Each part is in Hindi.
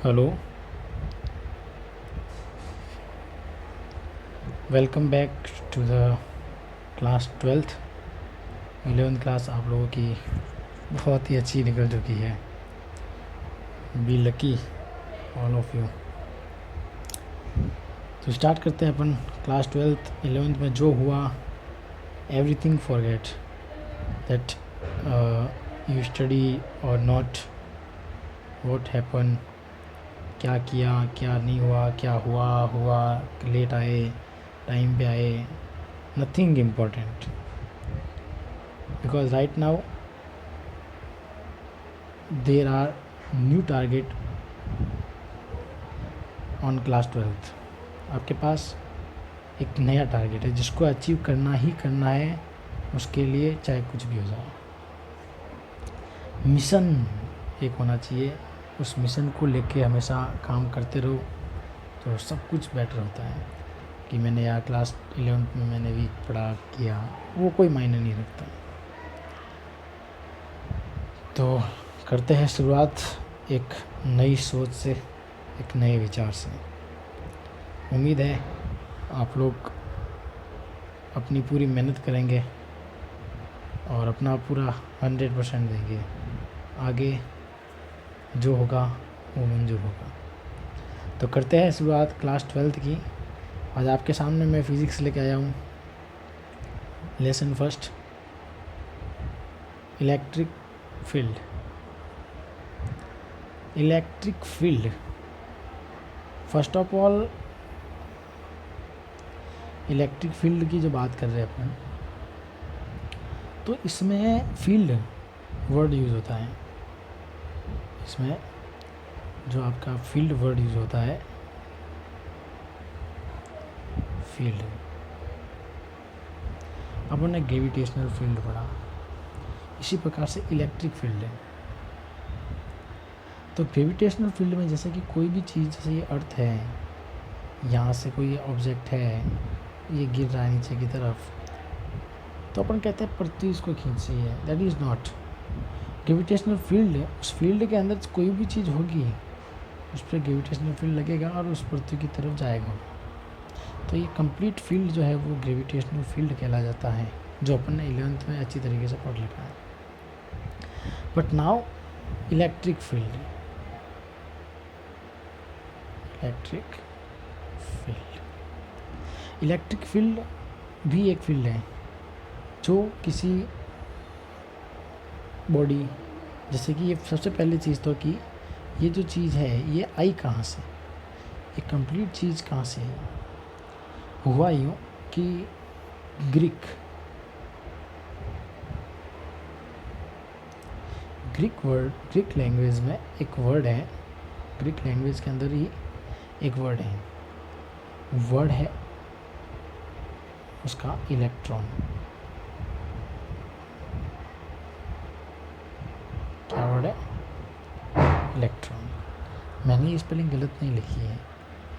Hello, welcome back to the class 12th 11th class आप लोगों की बहुत ही अच्छी निकल चुकी है। Be lucky all of you. तो स्टार्ट करते हैं अपन क्लास 12th 11th में जो हुआ। Everything forget that you study और नॉट, व्हाट हैपन, क्या किया क्या नहीं हुआ, क्या हुआ हुआ, लेट आए टाइम पे आए, nothing important because right now there are new target on class 12th। आपके पास एक नया टारगेट है जिसको अचीव करना ही करना है, उसके लिए चाहे कुछ भी हो जाए। मिशन एक होना चाहिए, उस मिशन को लेके हमेशा काम करते रहो तो सब कुछ बेटर होता है। कि मैंने यार क्लास 11th में मैंने भी पढ़ा किया, वो कोई मायने नहीं रखता। तो करते हैं शुरुआत एक नई सोच से, एक नए विचार से। उम्मीद है आप लोग अपनी पूरी मेहनत करेंगे और अपना पूरा 100% देंगे। आगे जो होगा वो मंजूर होगा। तो करते हैं शुरुआत क्लास 12th की। आज आपके सामने मैं फिज़िक्स लेके आया हूँ। Lesson first, electric field. Electric field, first of all electric field की जो बात कर रहे हैं अपन, तो इसमें फील्ड वर्ड यूज़ होता है। इसमें जो आपका फील्ड वर्ड यूज़ होता है, फील्ड। अपन ने ग्रेविटेशनल फील्ड पढ़ा, इसी प्रकार से इलेक्ट्रिक फील्ड है। तो ग्रेविटेशनल फील्ड में जैसे कि कोई भी चीज़, जैसे ये अर्थ है, यहाँ से कोई ऑब्जेक्ट है, ये गिर रहा है नीचे की तरफ, तो अपन कहते हैं पृथ्वी इसको खींच रही है। That is not gravitational field. उस फील्ड के अंदर कोई भी चीज़ होगी, उस पर ग्रेविटेशनल फील्ड लगेगा और उस पृथ्वी की तरफ जाएगा। तो ये कंप्लीट फील्ड जो है वो ग्रेविटेशनल फील्ड कहला जाता है, जो अपन ने 11th में अच्छी तरीके से पढ़ लिखा है। But now electric field, electric field, electric field भी एक फील्ड है जो किसी बॉडी, जैसे कि ये सबसे पहली चीज़ तो कि ये जो चीज़ है ये आई कहाँ से, ये कंप्लीट चीज़ कहाँ से है। हुआ यूँ कि ग्रीक लैंग्वेज में एक वर्ड है, ग्रीक लैंग्वेज के अंदर ही एक वर्ड है उसका इलेक्ट्रॉन। क्या वर्ड है? इलेक्ट्रॉन। मैंने ये स्पेलिंग गलत नहीं लिखी है,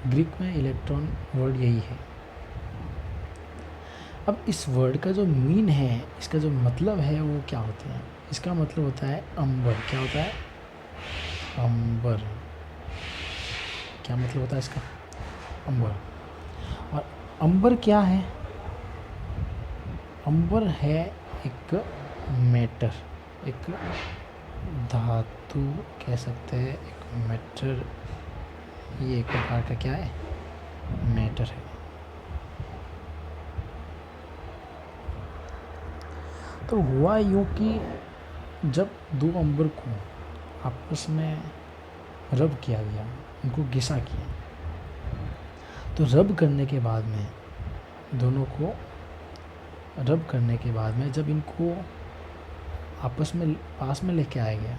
ग्रीक में इलेक्ट्रॉन वर्ड यही है। अब इस वर्ड का जो मीन है, इसका जो मतलब है वो क्या होता है? इसका मतलब होता है अंबर। क्या होता है? अंबर। क्या मतलब होता है इसका? अंबर। और अंबर क्या है? अंबर है एक मैटर, एक धातु कह सकते हैं, एक मैटर। ये एक प्रकार का क्या है? मैटर है। तो हुआ यूँ कि जब दो अंबर को आपस में रब किया गया, उनको घिसा किया, तो रब करने के बाद में, दोनों को रब करने के बाद में जब इनको आपस में पास में लेके आया गया,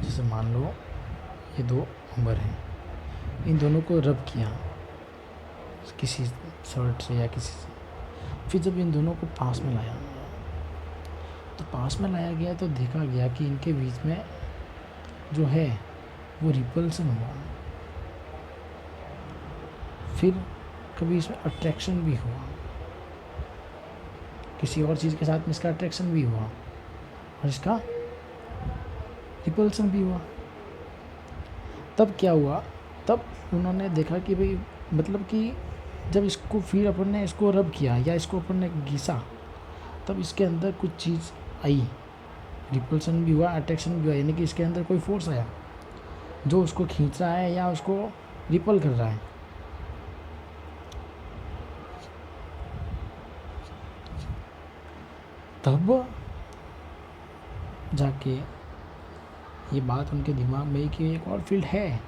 जैसे मान लो ये दो अंबर हैं, इन दोनों को रब किया किसी शर्ट से या किसी से, फिर जब इन दोनों को पास में लाया, तो पास में लाया गया तो देखा गया कि इनके बीच में जो है वो रिपल्सन हुआ, फिर कभी इसमें अट्रैक्शन भी हुआ, किसी और चीज़ के साथ में इसका अट्रैक्शन भी हुआ और इसका रिपल्सन भी हुआ। तब क्या हुआ, तब उन्होंने देखा कि भाई मतलब कि जब इसको फिर अपन ने इसको रब किया या इसको अपन ने घिसा, तब इसके अंदर कुछ चीज़ आई, रिपल्सन भी हुआ, अट्रैक्शन भी हुआ, यानी कि इसके अंदर कोई फोर्स आया जो उसको खींच रहा है या उसको रिपल कर रहा है। तब जाके ये बात उनके दिमाग में कि एक और फील्ड है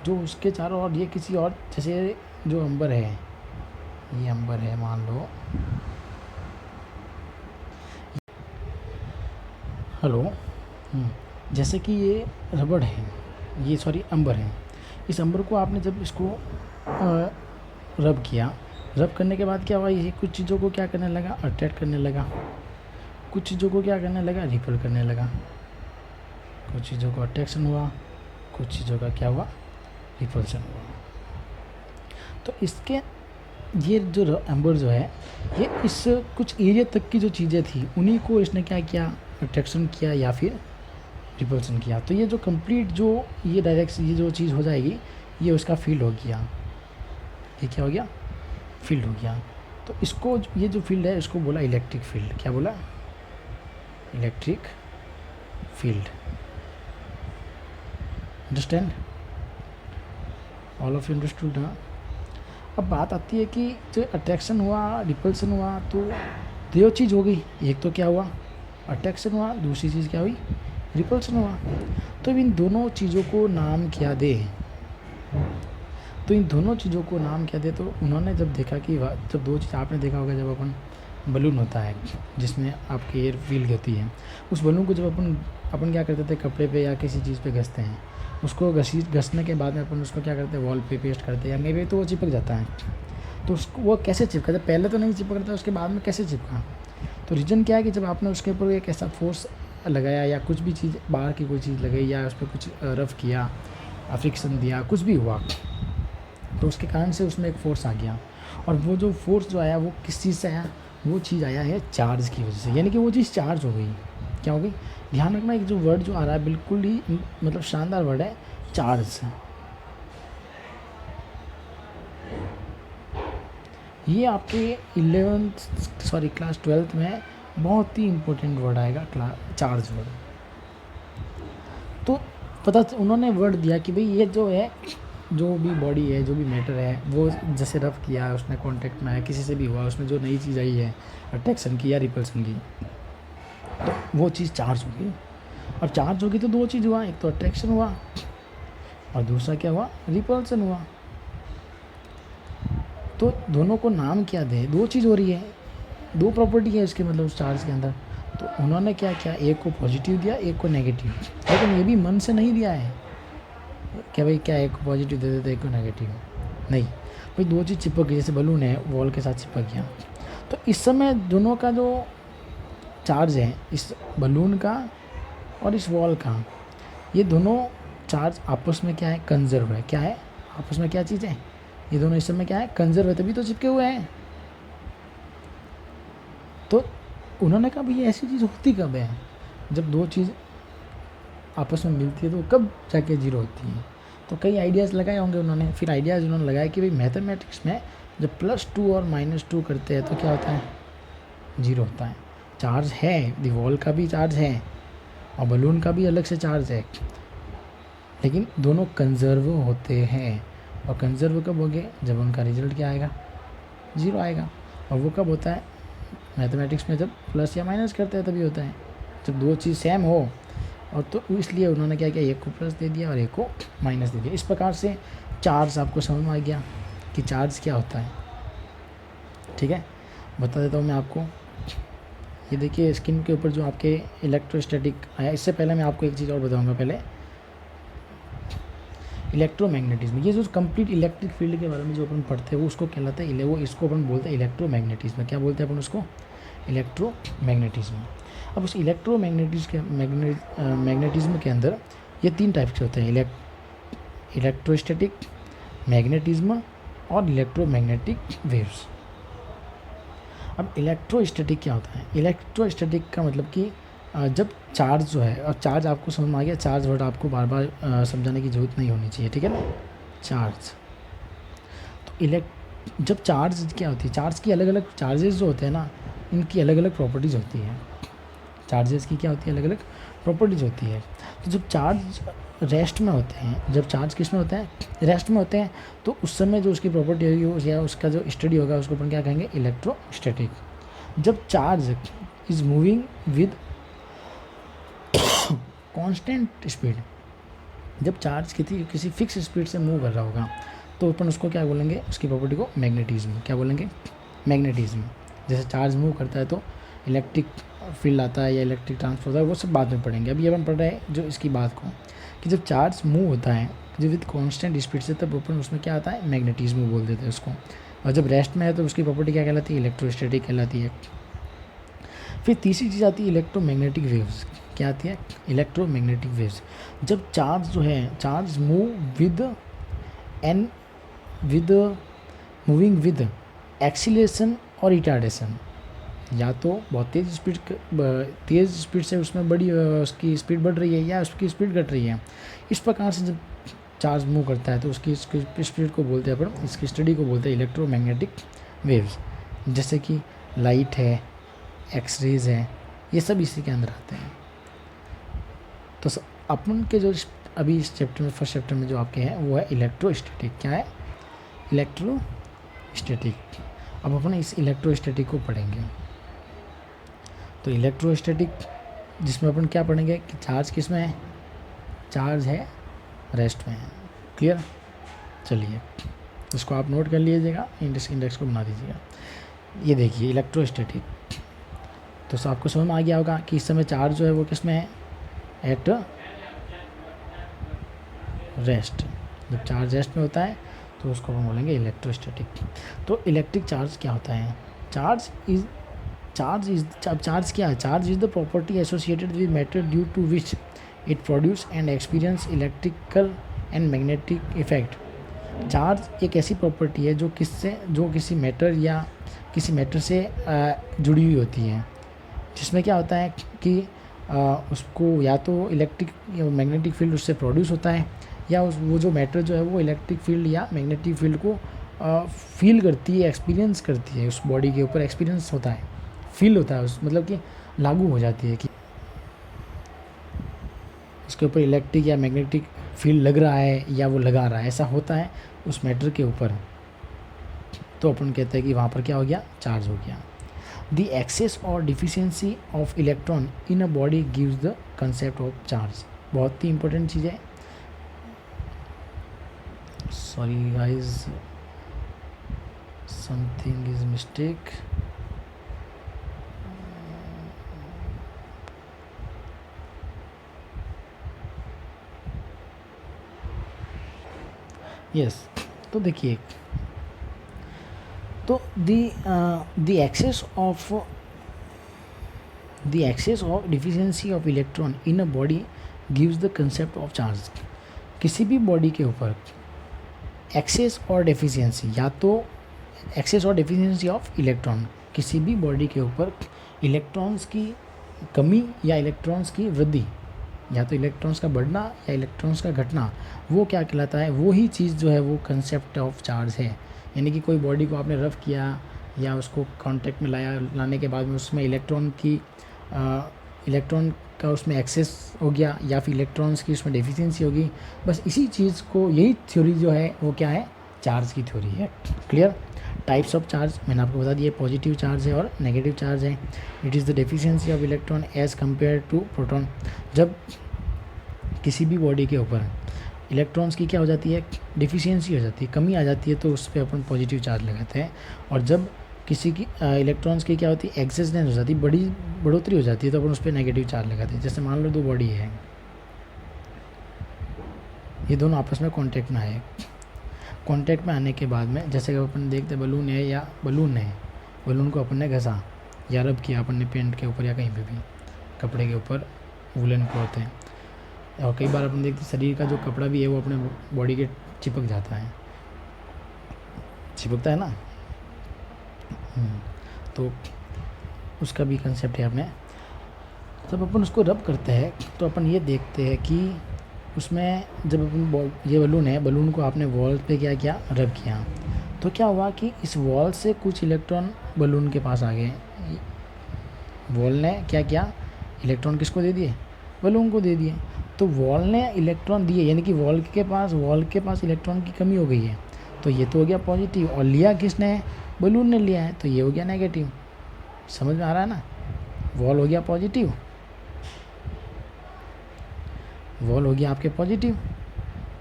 जो उसके चारों ओर, ये किसी और, जैसे जो अंबर है, ये अंबर है मान लो, हेलो, जैसे कि ये रबड़ है, ये सॉरी अंबर है, इस अंबर को आपने जब इसको रब किया, रब करने के बाद क्या हुआ, ये कुछ चीज़ों को क्या करने लगा, अट्रैक्ट करने लगा, कुछ चीज़ों को क्या करने लगा, रिपल करने लगा, कुछ चीज़ों को अट्रैक्शन हुआ, कुछ चीज़ों का क्या हुआ, रिपल्सन हुआ। तो इसके ये जो एम्बर जो है, ये इस कुछ एरिया तक की जो चीज़ें थी उन्हीं को इसने क्या किया, अट्रैक्शन किया या फिर रिपल्सन किया। तो ये जो कंप्लीट जो ये डायरेक्ट ये जो चीज़ हो जाएगी, ये उसका फील्ड हो गया, ये क्या हो गया, फील्ड हो गया। तो इसको ये जो फील्ड है इसको बोला इलेक्ट्रिक फील्ड। क्या बोला, electric field. Understand, all of you understood ना। अब बात आती है कि जो अट्रैक्शन हुआ, रिपल्सन हुआ, तो दो चीज़ हो गई, एक तो क्या हुआ, अट्रैक्शन हुआ, दूसरी चीज़ क्या हुई, रिपल्सन हुआ। तो इन दोनों चीज़ों को नाम क्या दे, तो इन दोनों चीज़ों को नाम क्या दे। तो उन्होंने जब देखा कि जब दो चीज़ आपने देखा होगा, जब अपन बलून होता है जिसमें आपकी एयर फील्ड होती है, उस बलून को जब अपन क्या करते थे, कपड़े पे या किसी चीज़ पे घसते हैं, उसको घसने के बाद में अपन उसको क्या करते हैं, वॉल पे पेस्ट करते हैं या कहीं पे, तो वो चिपक जाता है। तो उसको वो कैसे चिपका था, पहले तो नहीं चिपक रहा था, उसके बाद में कैसे चिपका। तो रीज़न क्या है कि जब आपने उसके ऊपर एक ऐसा फोर्स लगाया या कुछ भी चीज़ बाहर की कोई चीज़ लगाई या उस पर कुछ रफ किया, फ्रिक्शन दिया, कुछ भी हुआ, तो उसके कारण से उसमें एक फ़ोर्स आ गया। और वो जो फोर्स जो आया वो किस चीज़ से आया, वो चीज़ आया है चार्ज की वजह से, यानी कि वो चीज़ चार्ज हो गई। क्या हो गई, ध्यान रखना, एक जो वर्ड जो आ रहा है बिल्कुल ही मतलब शानदार वर्ड है, चार्ज। ये आपके क्लास 12th में बहुत ही इम्पोर्टेंट वर्ड आएगा, चार्ज वर्ड। तो उन्होंने वर्ड दिया कि भाई ये जो है, जो भी बॉडी है, जो भी मैटर है, वो जैसे रफ किया, उसने कांटेक्ट में आया, किसी से भी हुआ, उसमें जो नई चीज़ आई है, अट्रैक्शन की या रिपल्सन की, तो वो चीज़ चार्ज होगी। और चार्ज होगी तो दो चीज़ हुआ, एक तो अट्रैक्शन हुआ और दूसरा क्या हुआ, रिपल्सन हुआ। तो दोनों को नाम क्या दे, दो चीज़ हो रही है, दो प्रॉपर्टी है इसके मतलब उस चार्ज के अंदर। तो उन्होंने क्या किया, एक को पॉजिटिव दिया, एक को नेगेटिव, लेकिन ये भी मन से नहीं दिया है क्या भाई, क्या एक को पॉजिटिव दे देते, एक को नेगेटिव, नहीं भाई, दो चीज़ चिपक गई, जैसे बलून है वॉल के साथ चिपक गया। तो इस समय दोनों का जो चार्ज है, इस बलून का और इस वॉल का, ये दोनों चार्ज आपस में क्या है, कंजर्व है। क्या है, आपस में क्या चीज़ है, ये दोनों इस समय क्या है, कंजर्व है, तभी तो चिपके हुए हैं। तो उन्होंने कहा भाई ऐसी चीज़ होती कब है, जब दो चीज़ आपस में मिलती है तो कब जाके जीरो होती है। तो कई आइडियाज़ लगाए होंगे उन्होंने, फिर आइडियाज़ उन्होंने लगाए कि भाई मैथमेटिक्स में जब +2 और -2 करते हैं तो क्या होता है, जीरो होता है। चार्ज है, वॉल का भी चार्ज है और बलून का भी अलग से चार्ज है, लेकिन दोनों कंजर्व होते हैं। और कंजर्व कब होंगे, जब उनका रिजल्ट क्या आएगा, जीरो आएगा। और वो कब होता है, मैथमेटिक्स में जब प्लस या माइनस करते हैं तभी होता है, जब दो चीज़ सेम हो। और तो इसलिए उन्होंने क्या किया, एक को प्लस दे दिया और एक को माइनस दे दिया। इस प्रकार से चार्ज आपको समझ में आ गया कि चार्ज क्या होता है। ठीक है, बता देता हूँ मैं आपको। ये देखिए स्क्रीन के ऊपर जो आपके इलेक्ट्रोस्टैटिक आया, इससे पहले मैं आपको एक चीज़ और बताऊँगा। पहले इलेक्ट्रोमैग्नेटिज्म, ये जो कंप्लीट इलेक्ट्रिक फील्ड के बारे में जो अपन पढ़ते हैं वो उसको कहलाता है, वो इसको अपन बोलते हैं इलेक्ट्रोमैग्नेटिज्म। क्या बोलते हैं अपन उसको, इलेक्ट्रोमैग्नेटिज्म। अब उस मैग्नेटिज्म के अंदर ये 3 टाइप के होते हैं, इलेक्ट्रोस्टैटिक, मैग्नेटिज्म और इलेक्ट्रोमैग्नेटिक वेव्स। अब इलेक्ट्रोस्टैटिक क्या होता है, इलेक्ट्रोस्टैटिक का मतलब कि जब चार्ज जो है, और चार्ज आपको समझ में आ गया, चार्ज वर्ड आपको बार बार समझाने की ज़रूरत नहीं होनी चाहिए, ठीक है ना। चार्ज तो जब चार्ज क्या होती है, चार्ज की अलग अलग चार्जेस जो होते हैं ना, इनकी अलग अलग प्रॉपर्टीज़ होती हैं। चार्जेस की क्या होती है, अलग अलग प्रॉपर्टीज़ होती है। तो जब चार्ज रेस्ट में होते हैं, जब चार्ज किस में होते हैं, रेस्ट में होते हैं, तो उस समय जो उसकी प्रॉपर्टी होगी या उसका जो स्टडी होगा उसको अपन क्या कहेंगे, इलेक्ट्रोस्टैटिक। जब charge is moving with constant speed, जब चार्ज किसी फिक्स स्पीड से मूव कर रहा होगा तो अपन उसको क्या बोलेंगे, उसकी प्रॉपर्टी को मैग्नेटिज्म, क्या बोलेंगे, मैग्नेटिज्म। जैसे चार्ज मूव करता है तो इलेक्ट्रिक फील्ड आता है या इलेक्ट्रिक ट्रांसफर होता है, वो सब बाद में पढ़ेंगे। अभी अपन पढ़ रहे हैं जो इसकी बात को, कि जब चार्ज मूव होता है जो विद कांस्टेंट स्पीड से, तब अपन उसमें क्या आता है, मैग्नेटिज्म बोल देते हैं उसको। और जब रेस्ट में है तो उसकी प्रॉपर्टी क्या कहलाती है, इलेक्ट्रोस्टैटिक कहलाती है। फिर तीसरी चीज़ आती है इलेक्ट्रोमैग्नेटिक वेव्स। क्या आती है, इलेक्ट्रोमैग्नेटिक वेव्स। जब चार्ज जो है, charge with moving with acceleration और रिटार्डेशन, या तो बहुत तेज़ स्पीड से उसमें उसकी स्पीड बढ़ रही है या उसकी स्पीड घट रही है। इस प्रकार से जब चार्ज मूव करता है तो उसकी स्पीड को बोलते हैं अपन, इसकी स्टडी को बोलते हैं इलेक्ट्रोमैग्नेटिक वेव्स। जैसे कि लाइट है, एक्सरेज है, ये सब इसी के अंदर आते हैं। तो अपन के जो अभी इस चैप्टर में, फर्स्ट चैप्टर में जो आपके हैं वो है इलेक्ट्रोस्टैटिक। क्या है, इलेक्ट्रोस्टैटिक। अब अपन इस इलेक्ट्रोस्टैटिक को पढ़ेंगे। तो इलेक्ट्रोस्टैटिक जिसमें अपन क्या पढ़ेंगे कि चार्ज किस में है, चार्ज है रेस्ट में है। क्लियर, चलिए इसको आप नोट कर लीजिएगा, इंडेक्स को बना दीजिएगा। ये देखिए इलेक्ट्रोस्टैटिक, तो आपको समझ में आ गया होगा कि इस समय चार्ज जो है वो किस में है, एट रेस्ट। जब चार्ज रेस्ट में होता है तो उसको हम बोलेंगे इलेक्ट्रोस्टैटिक। तो इलेक्ट्रिक चार्ज क्या होता है, चार्ज क्या है, charge is the property associated with matter due to which it produce and experience electrical and magnetic effect. Charge एक ऐसी प्रॉपर्टी है जो किसी मैटर से जुड़ी हुई होती है, जिसमें क्या होता है कि उसको या तो इलेक्ट्रिक या मैग्नेटिक फील्ड उससे प्रोड्यूस होता है, या वो जो मैटर जो है वो इलेक्ट्रिक फील्ड या मैग्नेटिक फील्ड को फील करती है, एक्सपीरियंस करती है, उस बॉडी के ऊपर एक्सपीरियंस होता है, फील होता है, उस मतलब कि लागू हो जाती है कि उसके ऊपर इलेक्ट्रिक या मैग्नेटिक फील्ड लग रहा है या वो लगा रहा है, ऐसा होता है उस मैटर के ऊपर। तो अपन कहते हैं कि वहाँ पर क्या हो गया, चार्ज हो गया। The excess or deficiency of electron in a body gives the concept of charge। बहुत ही इंपॉर्टेंट चीज़ है। Sorry guys, something is mistake. Yes, तो देखिए, तो the excess of deficiency of electron in a body gives the concept of charge। किसी भी बॉडी के ऊपर एक्सेस और डेफिशिएंसी, या तो एक्सेस और डेफिशिएंसी ऑफ इलेक्ट्रॉन, किसी भी बॉडी के ऊपर इलेक्ट्रॉन्स की कमी या इलेक्ट्रॉन्स की वृद्धि, या तो इलेक्ट्रॉन्स का बढ़ना या इलेक्ट्रॉन्स का घटना, वो क्या कहलाता है, वो ही चीज़ जो है वो कंसेप्ट ऑफ चार्ज है। यानी कि कोई बॉडी को आपने रफ किया या उसको कांटेक्ट में लाने के बाद में उसमें इलेक्ट्रॉन का उसमें एक्सेस हो गया या फिर इलेक्ट्रॉन्स की उसमें डेफिशिएंसी होगी, बस इसी चीज़ को, यही थ्योरी जो है वो क्या है, चार्ज की थ्योरी है। क्लियर। टाइप्स ऑफ चार्ज मैंने आपको बता दिया, पॉजिटिव चार्ज है और नेगेटिव चार्ज है। It is the deficiency of electron as compare to proton. जब किसी भी बॉडी के ऊपर इलेक्ट्रॉन्स की क्या हो जाती है, डिफिशियंसी हो जाती है, कमी आ जाती है, तो उस पर अपन पॉजिटिव चार्ज लगाते हैं। और जब किसी की इलेक्ट्रॉन्स की क्या होती है, एक्सेसनेस हो जाती है, बढ़ोतरी हो जाती है, तो अपन उस पर नेगेटिव चार्ज लगाते हैं। जैसे मान लो दो बॉडी है, ये दोनों आपस में कॉन्टैक्ट में आए, कॉन्टैक्ट में आने के बाद में जैसे कि अपन देखते हैं बलून है या बलून को अपन ने घसा या रब किया अपन ने पेंट के ऊपर या कहीं पे भी, कपड़े के ऊपर, वुलन क्लॉथ है, और कई बार अपन देखते हैं शरीर का जो कपड़ा भी है वो अपने बॉडी के चिपक जाता है, चिपकता है ना। तो उसका भी कंसेप्ट है अपने जब अपन उसको रब करते हैं तो अपन ये देखते हैं कि उसमें जब अपन ये बलून है, बलून को आपने वॉल पे क्या किया, रब किया, तो क्या हुआ कि इस वॉल से कुछ इलेक्ट्रॉन बलून के पास आ गए। वॉल ने क्या किया, इलेक्ट्रॉन किसको दे दिए, बलून को दे दिए। तो वॉल ने इलेक्ट्रॉन दिए, यानी कि वॉल के पास इलेक्ट्रॉन की कमी हो गई है, तो ये तो हो गया पॉजिटिव। और लिया किसने, बलून ने लिया है, तो ये हो गया नेगेटिव। समझ में आ रहा है ना, वॉल हो गया पॉजिटिव, वॉल हो गया आपके पॉजिटिव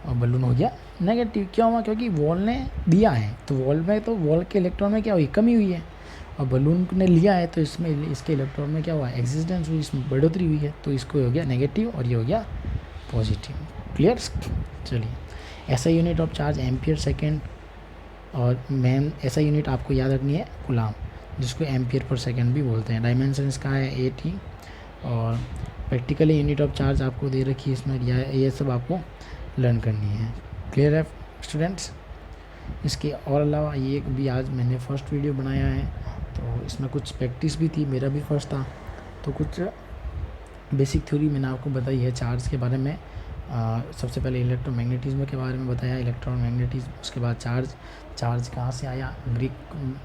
और बलून हो गया नेगेटिव। क्यों हुआ, क्योंकि वॉल ने दिया है, तो वॉल के इलेक्ट्रॉन में क्या हुई, कमी हुई है, और बलून ने लिया है तो इसमें इसके इलेक्ट्रॉन में क्या हुआ, एक्सिस्टेंस हुई, इसमें बढ़ोतरी हुई है, तो इसको हो गया नेगेटिव और ये हो गया पॉजिटिव। क्लियर। चलिए, ऐसा unit of charge ampere second, और मेन ऐसा यूनिट आपको याद रखनी है कूलाम, जिसको एम्पियर पर सेकेंड भी बोलते हैं। डायमेंशन इसका है 8 और प्रैक्टिकली यूनिट ऑफ चार्ज आपको दे रखी है इसमें, ये सब आपको लर्न करनी है। क्लियर है स्टूडेंट्स। इसके और अलावा ये भी आज मैंने फर्स्ट वीडियो बनाया है, तो इसमें कुछ प्रैक्टिस भी थी, मेरा भी फर्स्ट था, तो कुछ बेसिक थ्योरी मैंने आपको बताई है चार्ज के बारे में। सबसे पहले इलेक्ट्रोमैग्नेटिज्म के बारे में बताया, इलेक्ट्रोमैग्नेटिज्म, उसके बाद चार्ज कहाँ से आया, ग्रीक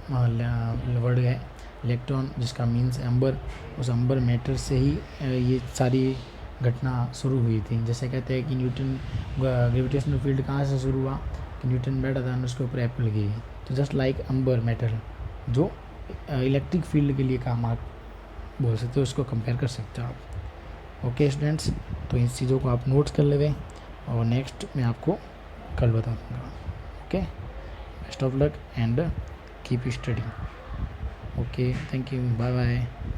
वर्ड है इलेक्ट्रॉन, जिसका मीन्स अंबर, उस अंबर मैटर से ही ये सारी घटना शुरू हुई थी। जैसे कहते हैं कि न्यूटन ग्रेविटेशनल फील्ड कहाँ से शुरू हुआ, कि न्यूटन बैठा था उसके ऊपर एप्पल गिरी, तो जस्ट लाइक अंबर मैटर जो इलेक्ट्रिक फील्ड के लिए काम आप बोल सकते हो, उसको कंपेयर कर सकते हो आप। ओके स्टूडेंट्स, तो इन चीज़ों को आप नोट्स कर लेवे और नेक्स्ट मैं आपको कल बता दूँगा। Okay, best of luck and keep study. Okay, thank you, bye bye.